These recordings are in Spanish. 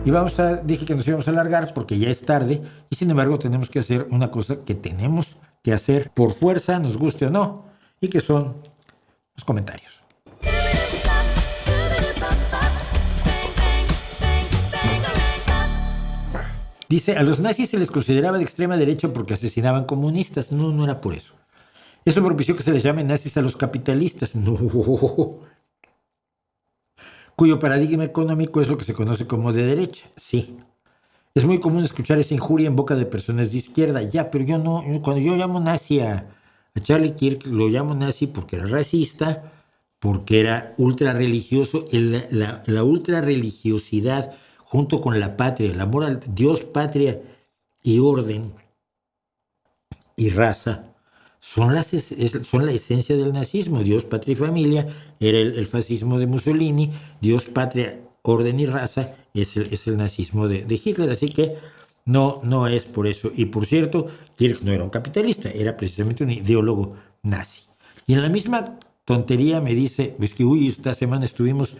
Y dije que nos íbamos a alargar porque ya es tarde y sin embargo tenemos que hacer una cosa que tenemos que hacer por fuerza, nos guste o no, y que son los comentarios. Dice, a los nazis se les consideraba de extrema derecha porque asesinaban comunistas. No, no era por eso. Eso propició que se les llame nazis a los capitalistas. No. Cuyo paradigma económico es lo que se conoce como de derecha. Sí. Es muy común escuchar esa injuria en boca de personas de izquierda. Ya, pero yo no. Cuando yo llamo nazi a Charlie Kirk, lo llamo nazi porque era racista, porque era ultra religioso. La ultra religiosidad junto con la patria, el amor al Dios, patria y orden y raza, son la esencia del nazismo. Dios, patria y familia era el fascismo de Mussolini. Dios, patria, orden y raza es el nazismo de Hitler. Así que no es por eso. Y por cierto, Kirk no era un capitalista, era precisamente un ideólogo nazi. Y en la misma tontería me dice, es que esta semana estuvimos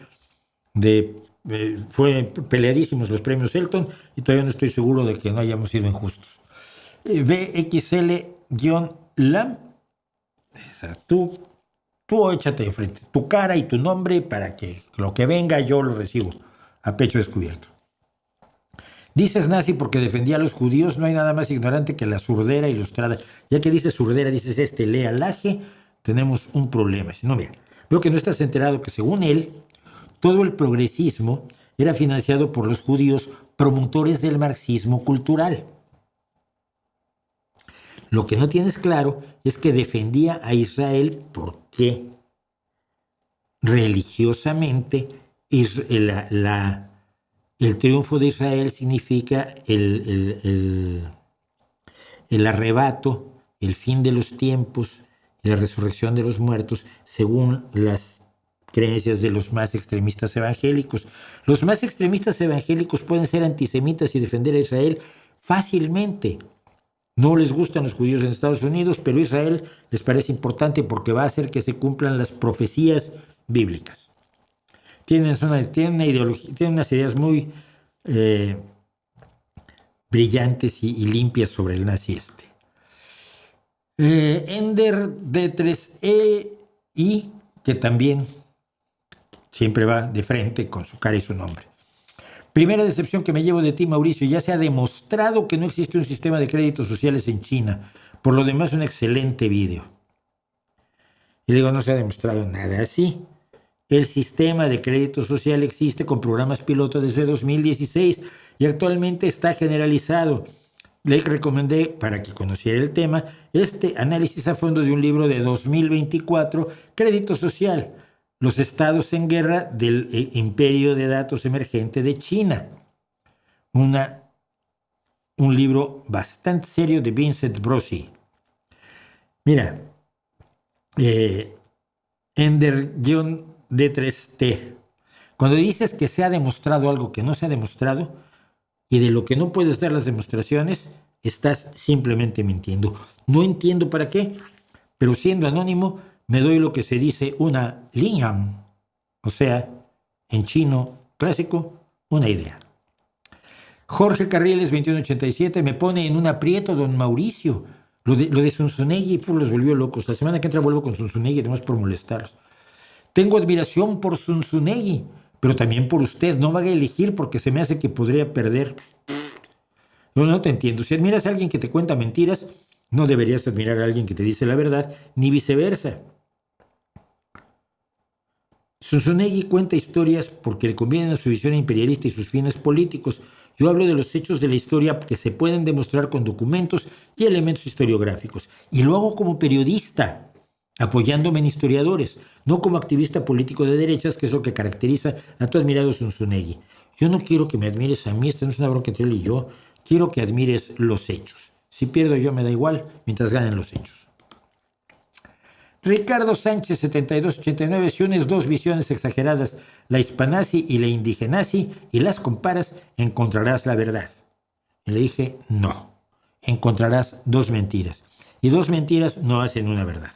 fue peleadísimos los premios Elton y todavía no estoy seguro de que no hayamos sido injustos. BXL-LAM, tú échate de frente, tu cara y tu nombre para que lo que venga yo lo recibo a pecho descubierto. Dices nazi porque defendía a los judíos, no hay nada más ignorante que la surdera ilustrada. Ya que dices surdera, dices lealaje, tenemos un problema. Si no, mira, veo que no estás enterado que según él, todo el progresismo era financiado por los judíos promotores del marxismo cultural. Lo que no tienes claro es que defendía a Israel porque religiosamente el triunfo de Israel significa el arrebato, el fin de los tiempos, la resurrección de los muertos, según las creencias de los más extremistas evangélicos. Los más extremistas evangélicos pueden ser antisemitas y defender a Israel fácilmente. No les gustan los judíos en Estados Unidos, pero Israel les parece importante porque va a hacer que se cumplan las profecías bíblicas. Tienen una ideología, tienen unas ideas muy brillantes y limpias sobre el nazi este. Ender D3EI, que también siempre va de frente con su cara y su nombre. Primera decepción que me llevo de ti, Mauricio. Ya se ha demostrado que no existe un sistema de créditos sociales en China. Por lo demás, un excelente vídeo. Y le digo, no se ha demostrado nada así. El sistema de crédito social existe con programas piloto desde 2016 y actualmente está generalizado. Le recomendé, para que conociera el tema, este análisis a fondo de un libro de 2024, Crédito Social, los estados en guerra del imperio de datos emergente de China. Un libro bastante serio de Vincent Brossi. Mira, Ender-D3T, cuando dices que se ha demostrado algo que no se ha demostrado y de lo que no puedes dar las demostraciones, estás simplemente mintiendo. No entiendo para qué, pero siendo anónimo me doy lo que se dice una liang, o sea, en chino clásico, una idea. Jorge Carriles 2187 me pone en un aprieto, don Mauricio. Lo de Zunzunegui los volvió locos. La semana que entra vuelvo con Zunzunegui, además por molestarlos. Tengo admiración por Zunzunegui, pero también por usted. No me haga elegir porque se me hace que podría perder. Yo no te entiendo. Si admiras a alguien que te cuenta mentiras, no deberías admirar a alguien que te dice la verdad, ni viceversa. Zunzunegui cuenta historias porque le convienen a su visión imperialista y sus fines políticos. Yo hablo de los hechos de la historia que se pueden demostrar con documentos y elementos historiográficos. Y lo hago como periodista, apoyándome en historiadores, no como activista político de derechas, que es lo que caracteriza a tu admirado Zunzunegui. Yo no quiero que me admires a mí, esta no es una bronca entre él y yo. Quiero que admires los hechos. Si pierdo yo me da igual, mientras ganen los hechos. Ricardo Sánchez 7289, si unes dos visiones exageradas, la hispanazi y la indigenazi, y las comparas, encontrarás la verdad. Y le dije, no, encontrarás dos mentiras. Y dos mentiras no hacen una verdad.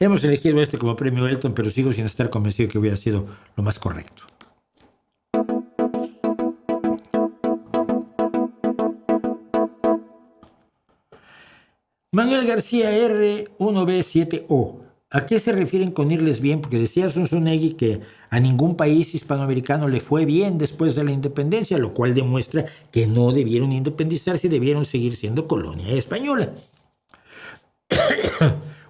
Hemos elegido este como premio Elton, pero sigo sin estar convencido que hubiera sido lo más correcto. Manuel García R1B7O. ¿A qué se refieren con irles bien? Porque decía Zunzunegui que a ningún país hispanoamericano le fue bien después de la independencia, lo cual demuestra que no debieron independizarse y debieron seguir siendo colonia española.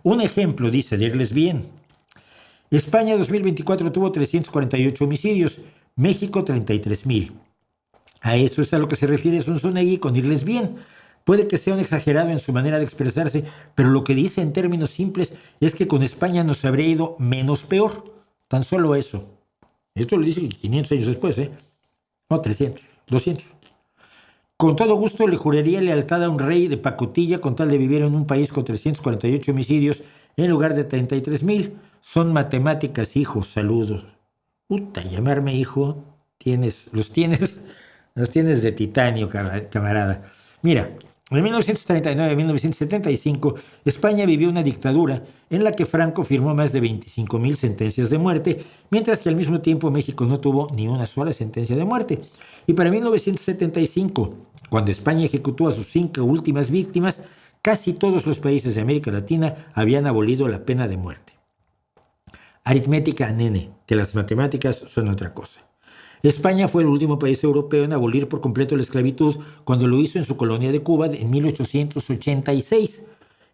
Un ejemplo, dice, de irles bien. España 2024 tuvo 348 homicidios, México 33,000. A eso es a lo que se refiere Zunzunegui con irles bien. Puede que sea un exagerado en su manera de expresarse, pero lo que dice en términos simples es que con España nos habría ido menos peor. Tan solo eso. Esto lo dice 500 años después, ¿eh? No, 300, 200. Con todo gusto le juraría lealtad a un rey de pacotilla con tal de vivir en un país con 348 homicidios en lugar de 33,000. Son matemáticas, hijo, saludos. Puta, llamarme hijo, los tienes de titanio, camarada. Mira, en 1939 a 1975, España vivió una dictadura en la que Franco firmó más de 25,000 sentencias de muerte, mientras que al mismo tiempo México no tuvo ni una sola sentencia de muerte. Y para 1975, cuando España ejecutó a sus 5 últimas víctimas, casi todos los países de América Latina habían abolido la pena de muerte. Aritmética, nene, que las matemáticas son otra cosa. España fue el último país europeo en abolir por completo la esclavitud cuando lo hizo en su colonia de Cuba en 1886.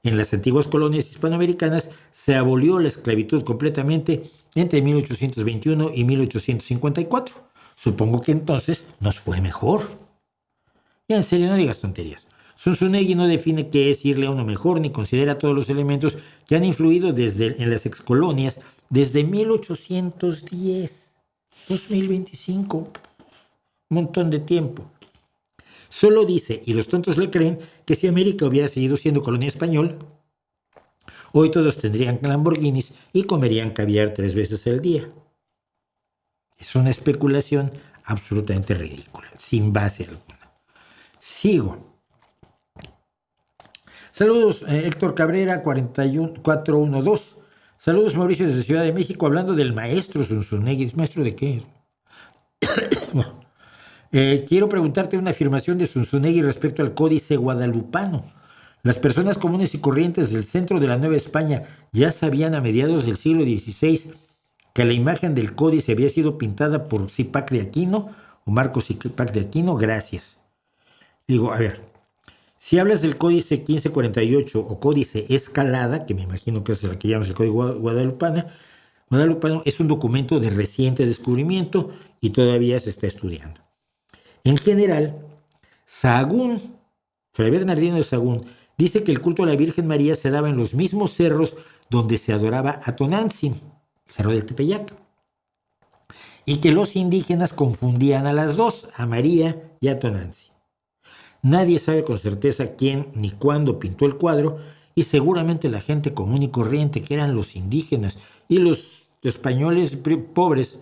En las antiguas colonias hispanoamericanas se abolió la esclavitud completamente entre 1821 y 1854. Supongo que entonces nos fue mejor. Y en serio, no digas tonterías. Zunzunegui no define qué es irle a uno mejor ni considera todos los elementos que han influido en las excolonias desde 1810. 2025, un montón de tiempo. Solo dice, y los tontos le creen, que si América hubiera seguido siendo colonia española, hoy todos tendrían Lamborghinis y comerían caviar 3 veces al día. Es una especulación absolutamente ridícula, sin base alguna. Sigo. Saludos, Héctor Cabrera, 412. Saludos, Mauricio, desde Ciudad de México, hablando del maestro Zunzunegui. ¿Maestro de qué? Bueno, quiero preguntarte una afirmación de Zunzunegui respecto al Códice Guadalupano. Las personas comunes y corrientes del centro de la Nueva España ya sabían a mediados del siglo XVI que la imagen del códice había sido pintada por Cipac de Aquino o Marcos Cipac de Aquino. Gracias. Digo, a ver, si hablas del Códice 1548 o Códice Escalada, que me imagino que es el que llamamos el Código Guadalupano, es un documento de reciente descubrimiento y todavía se está estudiando. En general, Sahagún, Fray Bernardino de Sahagún, dice que el culto a la Virgen María se daba en los mismos cerros donde se adoraba a Tonantzin, el cerro del Tepeyac, y que los indígenas confundían a las dos, a María y a Tonantzin. Nadie sabe con certeza quién ni cuándo pintó el cuadro, y seguramente la gente común y corriente, que eran los indígenas y los españoles pobres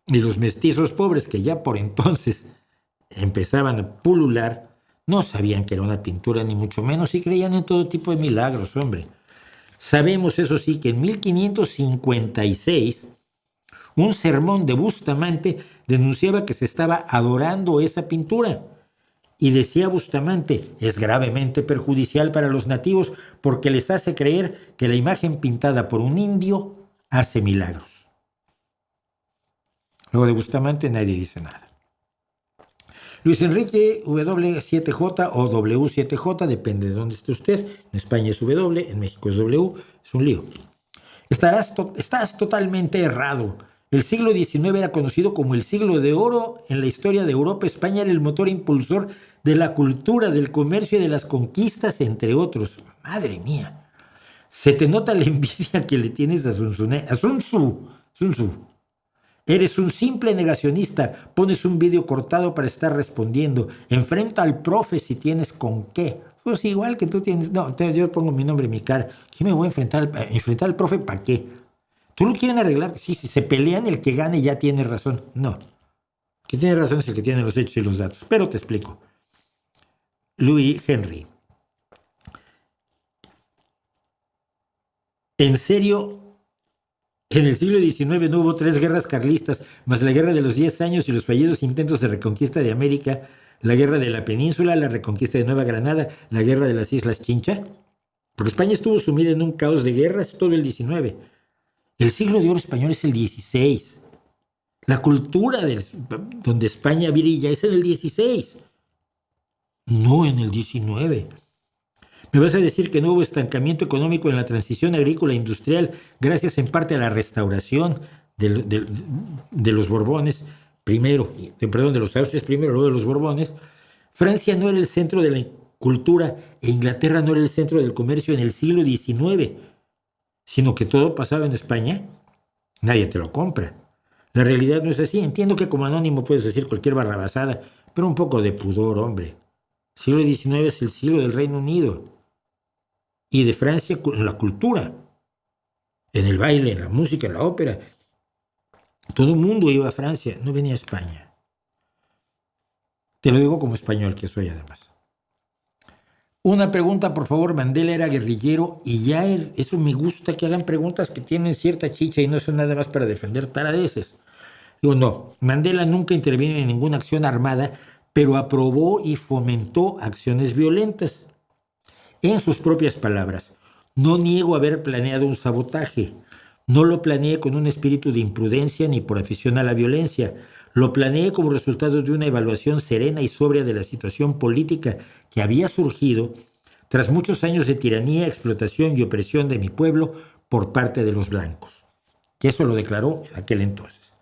y los mestizos pobres, que ya por entonces empezaban a pulular, no sabían que era una pintura ni mucho menos y creían en todo tipo de milagros, hombre. Sabemos, eso sí, que en 1556 un sermón de Bustamante denunciaba que se estaba adorando esa pintura. Y decía Bustamante, es gravemente perjudicial para los nativos porque les hace creer que la imagen pintada por un indio hace milagros. Luego de Bustamante nadie dice nada. Luis Enrique W7J o W7J, depende de dónde esté usted. En España es W, en México es W, es un lío. Estás totalmente errado. El siglo XIX era conocido como el siglo de oro en la historia de Europa. España era el motor impulsor de la cultura, del comercio y de las conquistas, entre otros. Madre mía. Se te nota la envidia que le tienes a Sun Tzu. Eres un simple negacionista. Pones un vídeo cortado para estar respondiendo. Enfrenta al profe si tienes con qué. Pues igual que tú tienes. No, yo pongo mi nombre en mi cara. ¿Qué me voy a enfrentar al profe? ¿Para qué? ¿Tú lo quieren arreglar? Sí, si se pelean, el que gane ya tiene razón. No. El que tiene razón es el que tiene los hechos y los datos. Pero te explico. Louis Henry. ¿En serio? En el siglo XIX no hubo 3 guerras carlistas, más la guerra de los 10 años y los fallidos intentos de reconquista de América, la guerra de la península, la reconquista de Nueva Granada, la guerra de las Islas Chincha. Porque España estuvo sumida en un caos de guerras todo el XIX. El siglo de oro español es el XVI. La cultura donde España brilla es en el XVI, no en el XIX. ¿Me vas a decir que no hubo estancamiento económico en la transición agrícola e industrial gracias en parte a la restauración de los Borbones primero, perdón, de los Austrias primero, luego de los Borbones? Francia no era el centro de la cultura e Inglaterra no era el centro del comercio en el siglo XIX, sino que todo pasaba en España. Nadie te lo compra. La realidad no es así. Entiendo que como anónimo puedes decir cualquier barrabasada, pero un poco de pudor, hombre. El siglo XIX es el siglo del Reino Unido y de Francia en la cultura, en el baile, en la música, en la ópera. Todo el mundo iba a Francia, no venía a España. Te lo digo como español que soy además. Una pregunta, por favor. Mandela era guerrillero y ya eso me gusta, que hagan preguntas que tienen cierta chicha y no son nada más para defender taradeces. Digo, no, Mandela nunca intervino en ninguna acción armada, pero aprobó y fomentó acciones violentas. En sus propias palabras, no niego haber planeado un sabotaje. No lo planeé con un espíritu de imprudencia ni por afición a la violencia. Lo planeé como resultado de una evaluación serena y sobria de la situación política que había surgido tras muchos años de tiranía, explotación y opresión de mi pueblo por parte de los blancos. Que eso lo declaró en aquel entonces.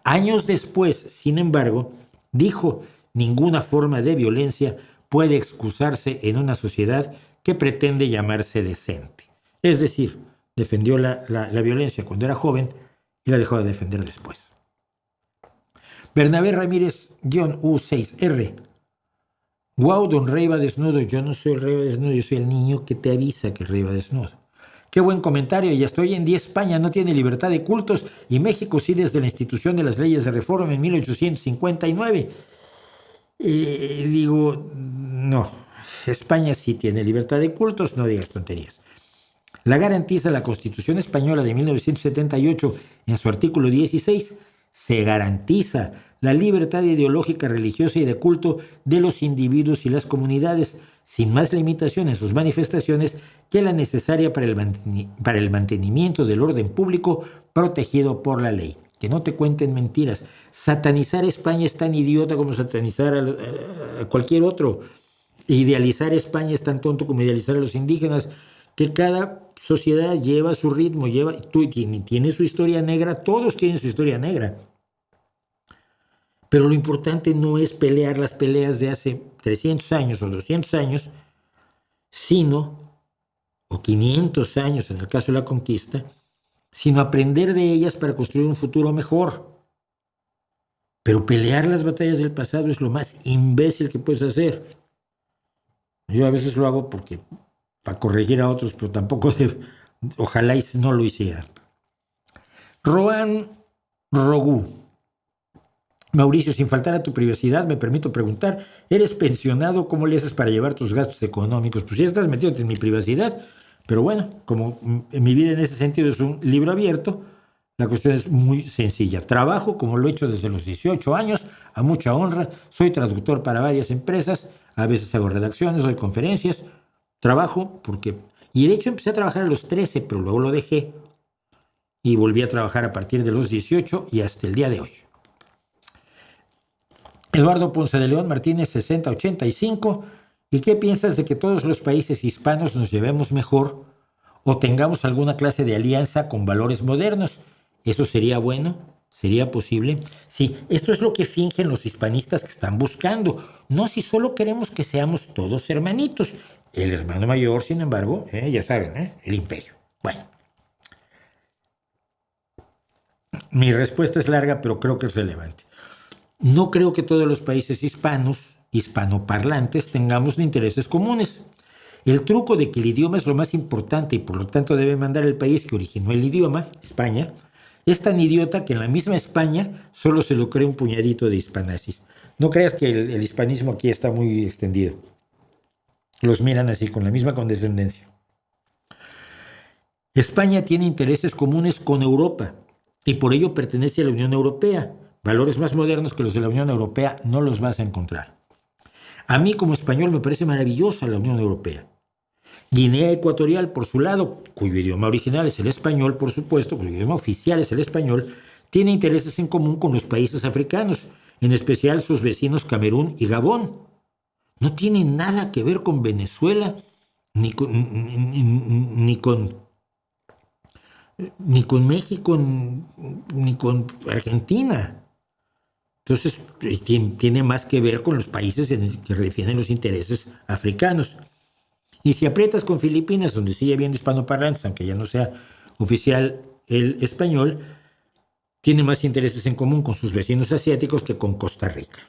Años después, sin embargo, dijo: ninguna forma de violencia puede excusarse en una sociedad que pretende llamarse decente. Es decir, defendió la violencia cuando era joven y la dejó de defender después. Bernabé Ramírez-U6R. Wow, don Rey va desnudo. Yo no soy el Rey va desnudo, yo soy el niño que te avisa que el Rey va desnudo. Qué buen comentario. Y hasta hoy en día España no tiene libertad de cultos y México sí desde la institución de las leyes de reforma en 1859. Digo, no, España sí tiene libertad de cultos, no digas tonterías. La garantiza la Constitución Española de 1978 en su artículo 16. Se garantiza la libertad ideológica, religiosa y de culto de los individuos y las comunidades, sin más limitación en sus manifestaciones que la necesaria para el mantenimiento del orden público protegido por la ley. Que no te cuenten mentiras. Satanizar a España es tan idiota como satanizar a cualquier otro. Idealizar a España es tan tonto como idealizar a los indígenas, que cada sociedad lleva su ritmo, tiene su historia negra, todos tienen su historia negra. Pero lo importante no es pelear las peleas de hace 300 años o 200 años, o 500 años en el caso de la conquista, sino aprender de ellas para construir un futuro mejor. Pero pelear las batallas del pasado es lo más imbécil que puedes hacer. Yo a veces lo hago para corregir a otros, pero tampoco ojalá no lo hicieran. Roan Rogú. Mauricio, sin faltar a tu privacidad, me permito preguntar, ¿eres pensionado? ¿Cómo le haces para llevar tus gastos económicos? Pues ya estás metido en mi privacidad, pero bueno, como mi vida en ese sentido es un libro abierto, la cuestión es muy sencilla. Trabajo como lo he hecho desde los 18 años, a mucha honra, soy traductor para varias empresas, a veces hago redacciones, doy conferencias, trabajo y de hecho empecé a trabajar a los 13, pero luego lo dejé y volví a trabajar a partir de los 18 y hasta el día de hoy. Eduardo Ponce de León Martínez 6085. ¿Y qué piensas de que todos los países hispanos nos llevemos mejor o tengamos alguna clase de alianza con valores modernos? ¿Eso sería bueno? ¿Sería posible? Sí, esto es lo que fingen los hispanistas que están buscando. No si solo queremos que seamos todos hermanitos. El hermano mayor, sin embargo, ya saben, el imperio. Bueno. Mi respuesta es larga, pero creo que es relevante. No creo que todos los países hispanoparlantes, tengamos intereses comunes. El truco de que el idioma es lo más importante y por lo tanto debe mandar el país que originó el idioma, España, es tan idiota que en la misma España solo se lo cree un puñadito de hispanazis. No creas que el hispanismo aquí está muy extendido. Los miran así, con la misma condescendencia. España tiene intereses comunes con Europa y por ello pertenece a la Unión Europea. Valores más modernos que los de la Unión Europea no los vas a encontrar. A mí como español me parece maravillosa la Unión Europea. Guinea Ecuatorial, por su lado, cuyo idioma original es el español, por supuesto, cuyo idioma oficial es el español, tiene intereses en común con los países africanos, en especial sus vecinos Camerún y Gabón. No tiene nada que ver con Venezuela, ni con México, ni con Argentina. Entonces, tiene más que ver con los países que defienden los intereses africanos. Y si aprietas con Filipinas, donde sigue habiendo hispanoparlantes, aunque ya no sea oficial el español, tiene más intereses en común con sus vecinos asiáticos que con Costa Rica.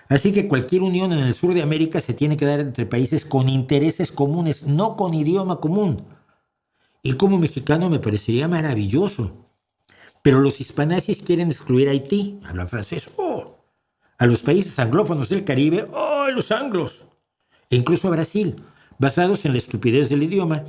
Así que cualquier unión en el sur de América se tiene que dar entre países con intereses comunes, no con idioma común. Y como mexicano me parecería maravilloso. Pero los hispanazis quieren excluir a Haití, hablan francés, a los países anglófonos del Caribe, los anglos, e incluso a Brasil, basados en la estupidez del idioma,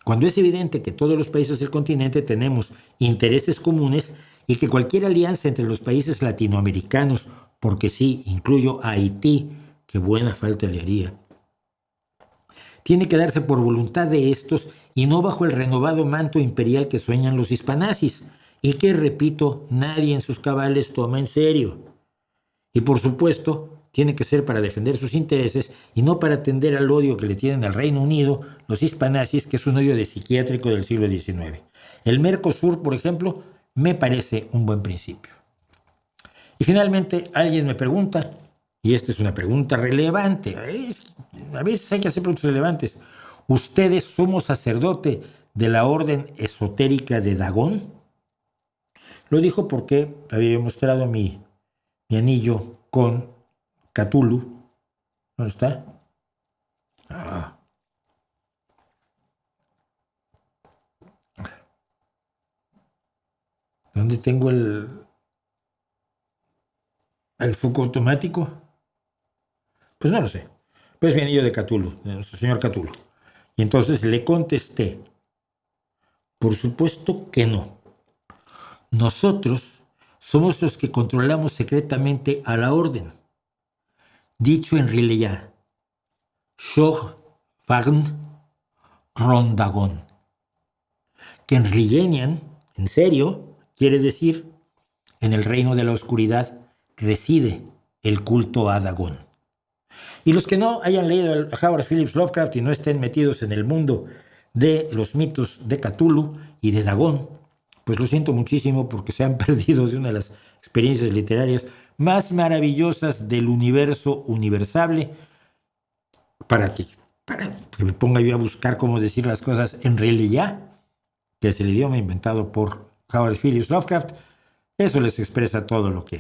cuando es evidente que todos los países del continente tenemos intereses comunes y que cualquier alianza entre los países latinoamericanos, porque sí, incluyo a Haití, que buena falta le haría, tiene que darse por voluntad de estos y no bajo el renovado manto imperial que sueñan los hispanazis, y que, repito, nadie en sus cabales toma en serio. Y por supuesto, tiene que ser para defender sus intereses y no para atender al odio que le tienen al Reino Unido los hispanazis, que es un odio de psiquiátrico del siglo XIX. El Mercosur, por ejemplo, me parece un buen principio. Y finalmente, alguien me pregunta, y esta es una pregunta relevante, a veces hay que hacer preguntas relevantes. ¿Ustedes somos sacerdote de la orden esotérica de Dagón? Lo dijo porque había mostrado mi anillo con Cthulhu. ¿Dónde está? ¿Dónde tengo el foco automático? Pues no lo sé. Pues mi anillo de Cthulhu, de nuestro señor Cthulhu. Y entonces le contesté, por supuesto que no. Nosotros somos los que controlamos secretamente a la orden. Dicho en Rileyá, Shog Vagn Rondagon, que en Rillenian, en serio, quiere decir, en el reino de la oscuridad reside el culto a Dagón. Y los que no hayan leído a Howard Phillips Lovecraft y no estén metidos en el mundo de los mitos de Cthulhu y de Dagón, pues lo siento muchísimo porque se han perdido de una de las experiencias literarias más maravillosas del universo universable. Para que me ponga yo a buscar cómo decir las cosas en realidad, que es el idioma inventado por Howard Phillips Lovecraft, eso les expresa todo lo que